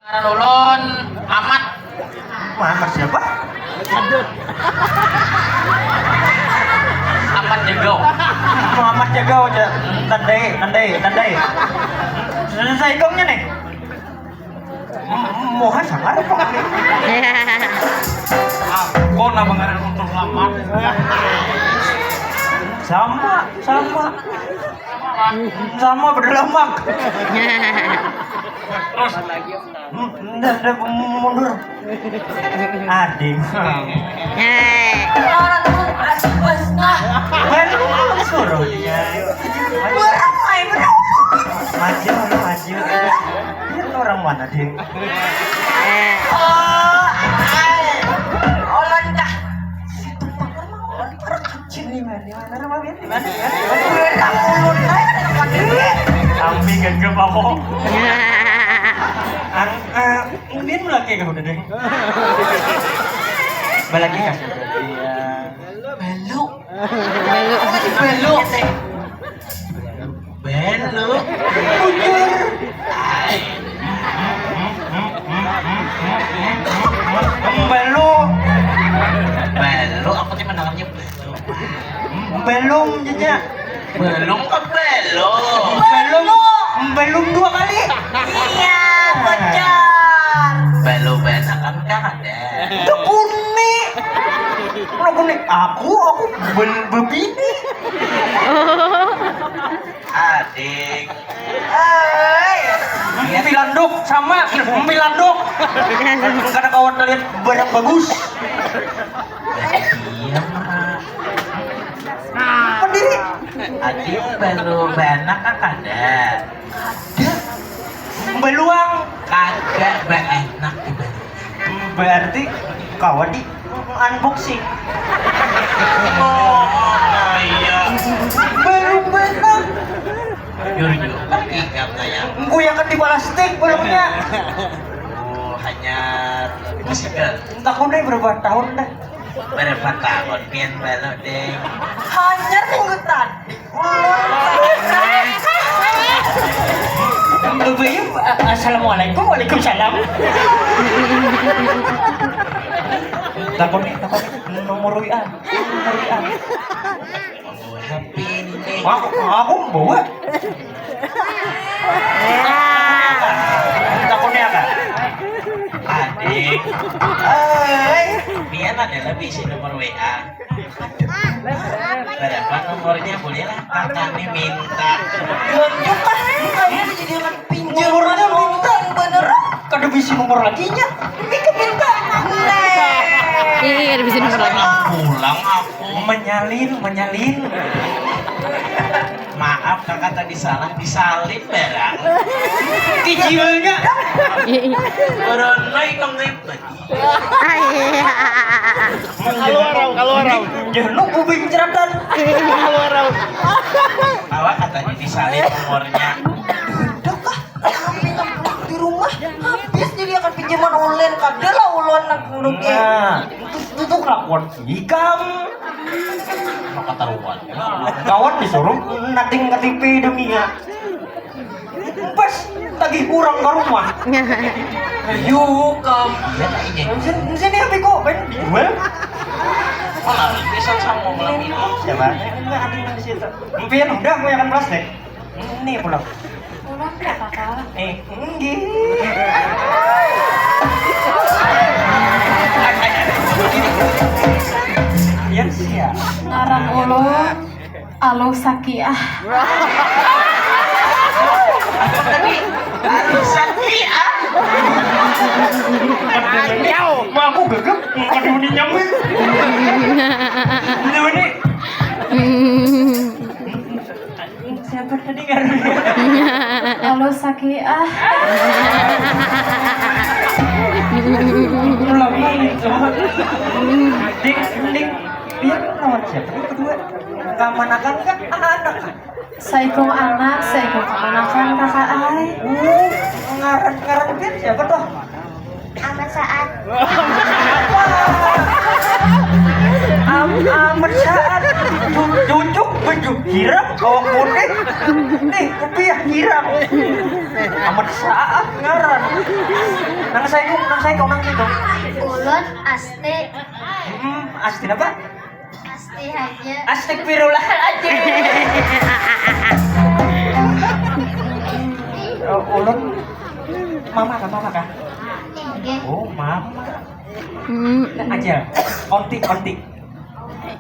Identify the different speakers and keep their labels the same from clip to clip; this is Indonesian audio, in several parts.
Speaker 1: Ulun amat.
Speaker 2: Muhammad siapa?
Speaker 1: Amat Jegau.
Speaker 2: Muhammad Jagau aja. Tandai. Selesai gongnya nih. Moha sama apa?
Speaker 1: Aku nama ngaran untuk lamar.
Speaker 2: Sama berlemak.
Speaker 1: Terus
Speaker 2: Udah mundur. Ading. Kan suruh dia. Maju. Dia orang mana, Ding? Kambing kan apa? Ini lagi kamu udah deh. Balagi kan? Belu. Belu, aku cuma namanya belu. Belum jejak.
Speaker 1: belum ke belum.
Speaker 2: Belum 2 kali.
Speaker 3: Iya, bocor.
Speaker 1: Belum enak kan ada.
Speaker 2: Tekuni. Kalau kuning aku berbini.
Speaker 1: Adik.
Speaker 2: Pilanduk sama pilanduk. Karena kawan lihat barang bagus.
Speaker 1: Iya mah.
Speaker 2: Pendiri.
Speaker 1: Adik belum enak kan ada.
Speaker 2: Beluang.
Speaker 1: Kagak enak di belum.
Speaker 2: Berarti kawan di unboxing.
Speaker 1: Oh iya.
Speaker 2: Belum benar.
Speaker 1: Yuri ingat saya.
Speaker 2: Gue yang kan di plastik belumnya.
Speaker 1: Oh hanya musikal.
Speaker 2: Entah udah berapa tahun dah.
Speaker 1: Berapa tahun pian belum deh.
Speaker 3: Hanya minggu tadi.
Speaker 2: Assalamualaikum, waalaikumsalam. Takut nomor WA.
Speaker 1: Happy ini.
Speaker 2: Aku bawa. Takutnya apa?
Speaker 1: Adik. Pian adalah bisi nomor WA. Berapa nomornya bolehlah kakak nih minta.
Speaker 3: Bukan, kayaknya dijadikan pinjam.
Speaker 2: Nomornya minta.
Speaker 3: Bener.
Speaker 2: Kada bisa nomor laginya. Ini keminta.
Speaker 4: Iya, ada bisa nomor lagi.
Speaker 1: Pulang aku.
Speaker 2: Menyalin.
Speaker 1: Maaf kakak tadi salah disalin barang.
Speaker 2: Kecilnya.
Speaker 1: Berono ikam lagi.
Speaker 5: Kalau orang.
Speaker 2: Jangan kubing ceratan.
Speaker 1: Awak katanya disalin nomornya.
Speaker 3: Udah kah? Kami di rumah habis jadi akan pinjaman online. Kadalah ulun nak nunggu.
Speaker 2: Nah, itu kelakuan ikam.
Speaker 1: Maka tahuan.
Speaker 2: Kawan disuruh nating KTP demi ya. Pas tagih kurang ke rumah.
Speaker 1: Yuk kam. Iya tak ini.
Speaker 2: Sini HP kok kan jual.
Speaker 1: Malah bisa sama malam ini.
Speaker 2: Siapa? Enggak ada yang di situ. Mungkin udah gue akan plastik. Ini pulang.
Speaker 3: Pulang ya kakak.
Speaker 2: Enggih. Ya siap.
Speaker 6: Ngaran ulun Alo Sakiah.
Speaker 1: Tadi sakit ah.
Speaker 2: Mau aku gegep mau diuni nyamin. Ini siapa tadi ngaruhnya?
Speaker 6: Alo Sakiah.
Speaker 2: Ulang balik coba. Ding. Biar lawan siapa? Ini kedua. Kamanakan kan anak.
Speaker 6: Saikong anak, saikong kemanakan kakak ai.
Speaker 2: Ngaran biar siapa tuh?
Speaker 3: Amat saat.
Speaker 2: Amat saat. Cucuk baju hirap kau putih. Nih kopiah hirap. Amat saat ngaran. nang saya kau.
Speaker 7: Ulun asti
Speaker 2: Astin apa?
Speaker 7: asti aja.
Speaker 2: Astagfirullahaladzim. Ulun mama kah?
Speaker 7: Inggih.
Speaker 2: Oh, mama.
Speaker 4: Hmm.
Speaker 2: Aja. Onti.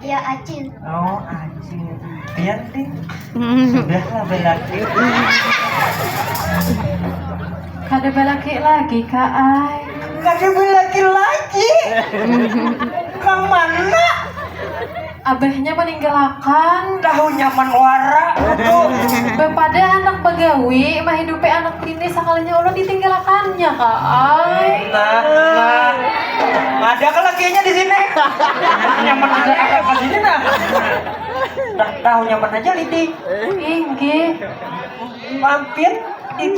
Speaker 7: Ya acil.
Speaker 2: Oh, anjing. Biar deh. Sudahlah belaki.
Speaker 6: Kada balaki lagi Kak Ai.
Speaker 2: Kada belaki lagi. Kang mana?
Speaker 6: Abahnya meninggalkan.
Speaker 2: Tahu nyaman wara.
Speaker 6: Bepada anak bagawi, mah hidupe anak ini sekalinya ulun ditinggalkannya Kak Ai.
Speaker 2: Nah. Ada kelakiannya di sini. Nyaman aja apa sini nah. Tahu nyaman aja Lidi.
Speaker 6: Inggih.
Speaker 2: Mampir di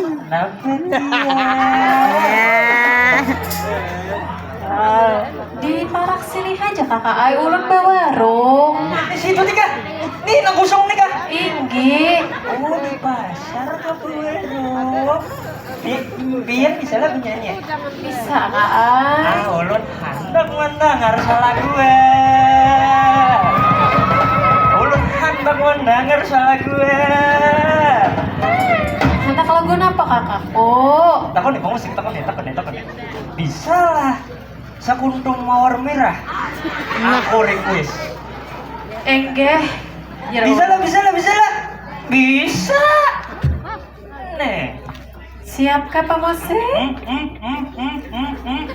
Speaker 6: Di parak sini aja Kakak Ai, ulun bawarung.
Speaker 2: di situ nih kah? Nih nang kosong nih kah?
Speaker 6: Inggih.
Speaker 2: Oh di pasar Kabuero. Biar bisa lah penyanyi.
Speaker 6: Bisa Kak Ai.
Speaker 2: Ulun hendak mendengar salah gue. Ulun hendak mendengar salah gue.
Speaker 6: Hendak lagu apa kakakku?
Speaker 2: Takon nih, musik takon nih. Bisa lah. Sakuntung mawar merah. Aku request.
Speaker 6: Enggeh.
Speaker 2: Bisa lah. Bisa. Nih.
Speaker 6: Siapkah Pak Musrik?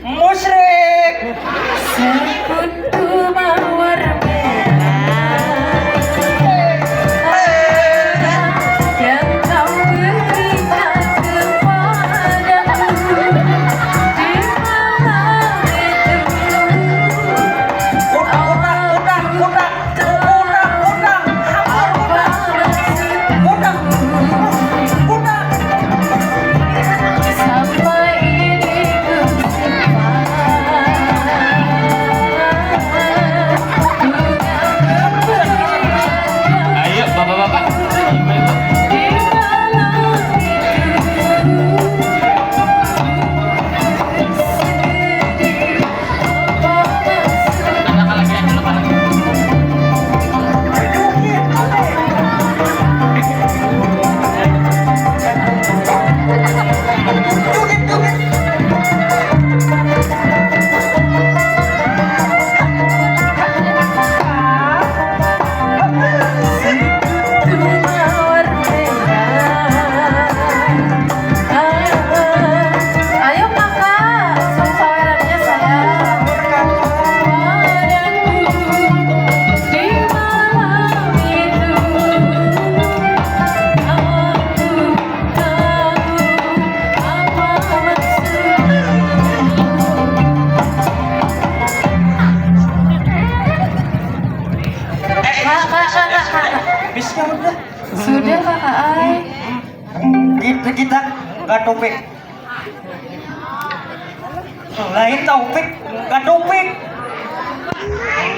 Speaker 2: Musrik.
Speaker 6: Sekuntum mawar yang kau berikan kepadaku di malam itu. Sampai ini ku
Speaker 5: Ayo bapak-bapak.
Speaker 6: di malam itu mawar merah. Ayo kakak, sawerannya sayang. Padaku di malam itu aku tahu apa maksudmu. Kak.
Speaker 2: Bisa udah.
Speaker 6: Sudah kakak Ai.
Speaker 2: Kita nggak topik. Lain topik, nggak topik.